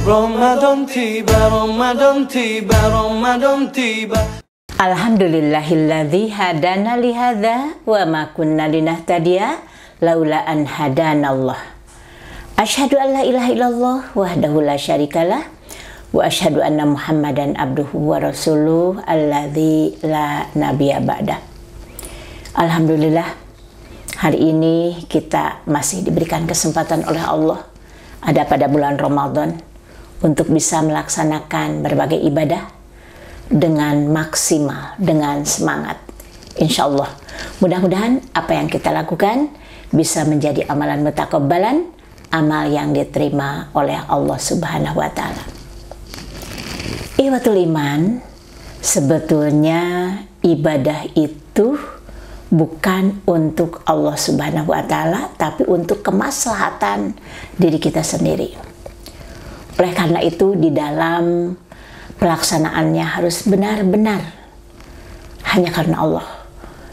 Ramadan tiba, Ramadan tiba, Ramadan tiba. Alhamdulillahilladzi hadana lihadza wa ma kunna linahtadiya laula an hadanallah. Asyhadu an la ilaha illallah wahdahu la syarikalah wa asyhadu anna Muhammadan abduhu wa rasuluh alladzi la nabiyya ba'da. Alhamdulillah, hari ini kita masih diberikan kesempatan oleh Allah ada pada bulan Ramadan untuk bisa melaksanakan berbagai ibadah dengan maksimal, dengan semangat. Insya Allah, mudah-mudahan apa yang kita lakukan bisa menjadi amalan mutakabbalan, amal yang diterima oleh Allah Subhanahu wa Ta'ala. Ikhwatul iman, sebetulnya ibadah itu bukan untuk Allah Subhanahu wa Ta'ala, tapi untuk kemaslahatan diri kita sendiri. Oleh karena itu, di dalam pelaksanaannya harus benar-benar hanya karena Allah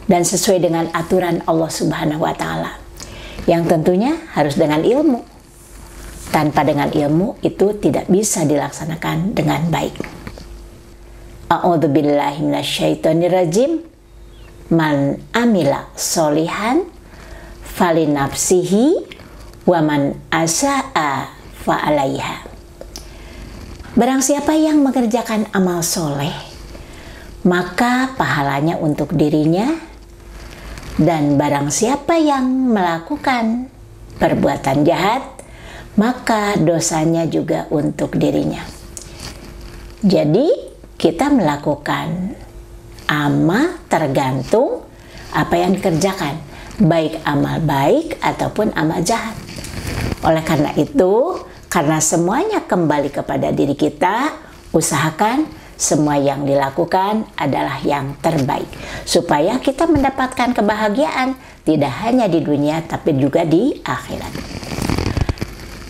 dan sesuai dengan aturan Allah Subhanahu wa Ta'ala, yang tentunya harus dengan ilmu. Tanpa dengan ilmu itu tidak bisa dilaksanakan dengan baik. A'udzubillahi minasyaitonirrajim. Man amila solihan falinafsihi wa man asa'a fa'alaiha. Barang siapa yang mengerjakan amal soleh, maka pahalanya untuk dirinya, dan barang siapa yang melakukan perbuatan jahat, maka dosanya juga untuk dirinya. Jadi kita melakukan amal tergantung apa yang dikerjakan, baik amal baik ataupun amal jahat. Oleh karena itu, karena semuanya kembali kepada diri kita, usahakan semua yang dilakukan adalah yang terbaik, supaya kita mendapatkan kebahagiaan tidak hanya di dunia tapi juga di akhirat.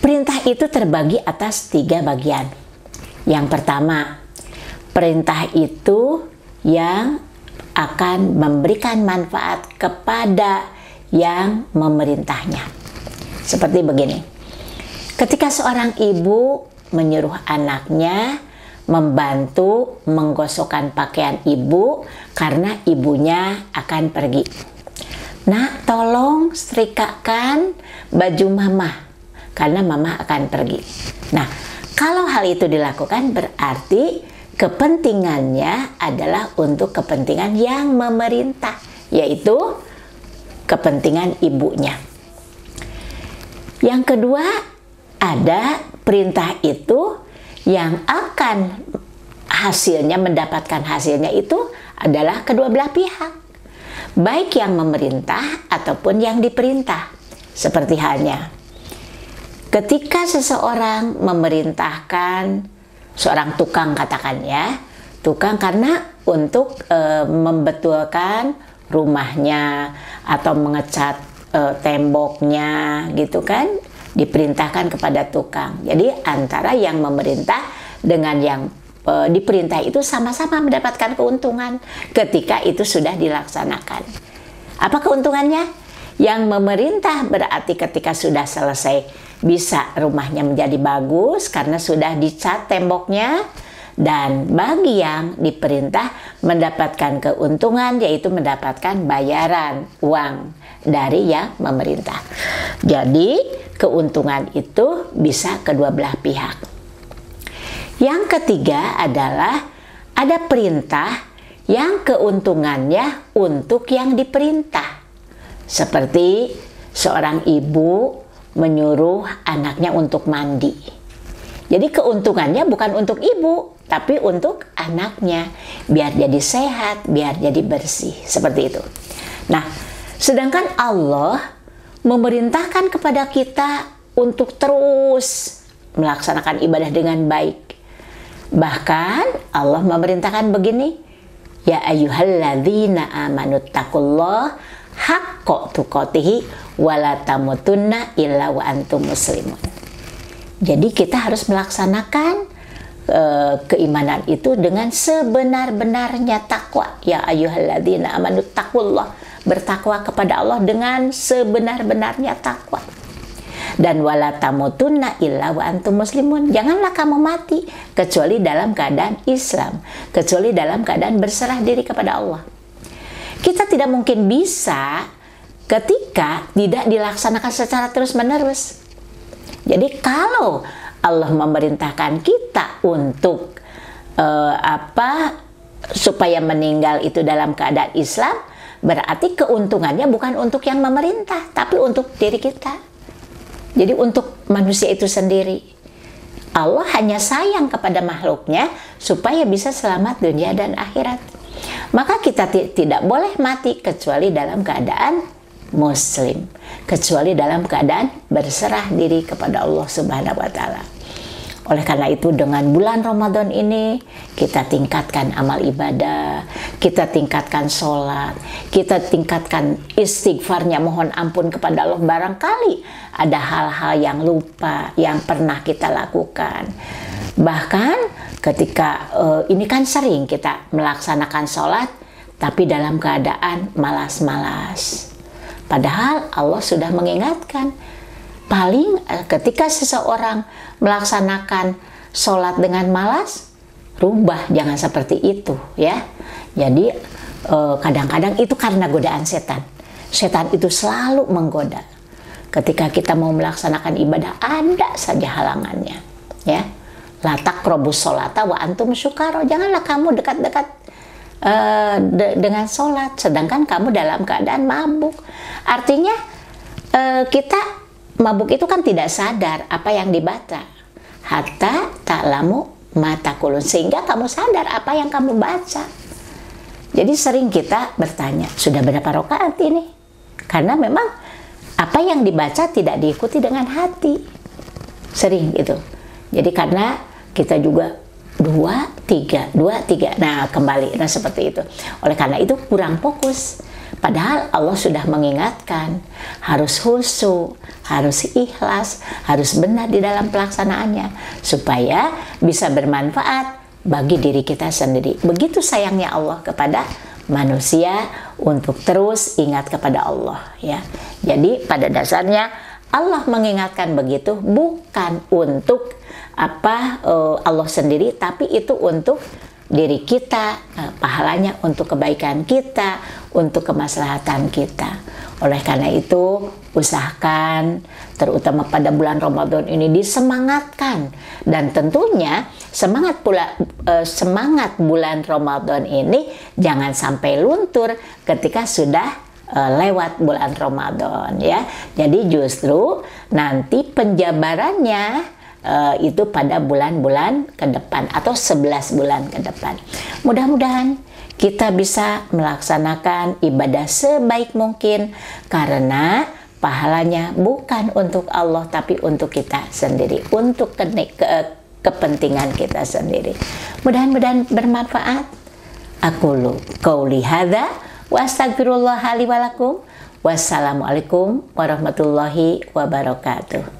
Perintah itu terbagi atas 3 bagian. Yang pertama, perintah itu yang akan memberikan manfaat kepada yang memerintahnya. Seperti begini. Ketika seorang ibu menyuruh anaknya membantu menggosokkan pakaian ibu karena ibunya akan pergi. Nak, tolong setrikakan baju mama karena mama akan pergi. Nah, kalau hal itu dilakukan berarti kepentingannya adalah untuk kepentingan yang memerintah, yaitu kepentingan ibunya. Yang kedua, ada perintah itu yang akan mendapatkan hasilnya itu adalah kedua belah pihak, baik yang memerintah ataupun yang diperintah. Seperti halnya ketika seseorang memerintahkan seorang tukang, katakan ya, tukang karena untuk membetulkan rumahnya atau mengecat temboknya gitu kan, diperintahkan kepada tukang. Jadi antara yang memerintah dengan yang diperintah itu sama-sama mendapatkan keuntungan ketika itu sudah dilaksanakan. Apa keuntungannya? Yang memerintah berarti ketika sudah selesai bisa rumahnya menjadi bagus karena sudah dicat temboknya, dan bagi yang diperintah mendapatkan keuntungan, yaitu mendapatkan bayaran uang dari yang memerintah. Jadi keuntungan itu bisa kedua belah pihak. Yang ketiga adalah ada perintah yang keuntungannya untuk yang diperintah. Seperti seorang ibu menyuruh anaknya untuk mandi. Jadi keuntungannya bukan untuk ibu, tapi untuk anaknya. Biar jadi sehat, biar jadi bersih. Seperti itu. Nah, sedangkan Allah memerintahkan kepada kita untuk terus melaksanakan ibadah dengan baik. Bahkan Allah memerintahkan begini, ya ayyuhalladzina amanu taqullaha haqqa tuqatih wa la tamutunna illa wa antum muslimun. Jadi kita harus melaksanakan keimanan itu dengan sebenar-benarnya takwa. Ya ayyuhalladzina amanu taqullaha, bertakwa kepada Allah dengan sebenar-benarnya takwa. Dan wala tamutunna illa wa antum muslimun. Janganlah kamu mati kecuali dalam keadaan Islam, kecuali dalam keadaan berserah diri kepada Allah. Kita tidak mungkin bisa ketika tidak dilaksanakan secara terus-menerus. Jadi kalau Allah memerintahkan kita untuk supaya meninggal itu dalam keadaan Islam, berarti keuntungannya bukan untuk yang memerintah, tapi untuk diri kita. Jadi untuk manusia itu sendiri. Allah hanya sayang kepada makhluknya supaya bisa selamat dunia dan akhirat. Maka kita tidak boleh mati kecuali dalam keadaan muslim, kecuali dalam keadaan berserah diri kepada Allah Subhanahu wa Ta'ala. Oleh karena itu, dengan bulan Ramadan ini kita tingkatkan amal ibadah, kita tingkatkan sholat, kita tingkatkan istighfarnya, mohon ampun kepada Allah. Barangkali ada hal-hal yang lupa yang pernah kita lakukan. Bahkan ketika ini kan sering kita melaksanakan sholat tapi dalam keadaan malas-malas. Padahal Allah sudah mengingatkan, paling ketika seseorang melaksanakan sholat dengan malas, rubah, jangan seperti itu ya. Jadi kadang-kadang itu karena godaan setan. Setan itu selalu menggoda. Ketika kita mau melaksanakan ibadah, ada saja halangannya ya. La taqrabus sholata wa antum syukara. Janganlah kamu dekat-dekat dengan sholat sedangkan kamu dalam keadaan mabuk. Artinya kita mabuk itu kan tidak sadar apa yang dibaca. Hatta ta'lamu ma taqulun, sehingga kamu sadar apa yang kamu baca. Jadi sering kita bertanya, sudah berapa rakaat ini? Karena memang apa yang dibaca tidak diikuti dengan hati. Sering gitu. Jadi karena kita juga 2, 3. Nah, kembali. Nah, seperti itu. Oleh karena itu kurang fokus. Padahal Allah sudah mengingatkan, harus khusyuk, harus ikhlas, harus benar di dalam pelaksanaannya, supaya bisa bermanfaat bagi diri kita sendiri. Begitu sayangnya Allah kepada manusia untuk terus ingat kepada Allah ya. Jadi pada dasarnya Allah mengingatkan begitu bukan untuk Allah sendiri, tapi itu untuk diri kita, pahalanya untuk kebaikan kita, untuk kemaslahatan kita. Oleh karena itu, usahakan terutama pada bulan Ramadan ini disemangatkan, dan tentunya semangat bulan Ramadan ini jangan sampai luntur ketika sudah lewat bulan Ramadan ya. Jadi justru nanti penjabarannya itu pada bulan-bulan ke depan atau 11 bulan ke depan. Mudah-mudahan kita bisa melaksanakan ibadah sebaik mungkin karena pahalanya bukan untuk Allah tapi untuk kita sendiri, untuk kepentingan kita sendiri. Mudah-mudahan bermanfaat. Aqulu qauli hadza wa astaghfirullah li wa lakum. Wassalamualaikum warahmatullahi wabarakatuh.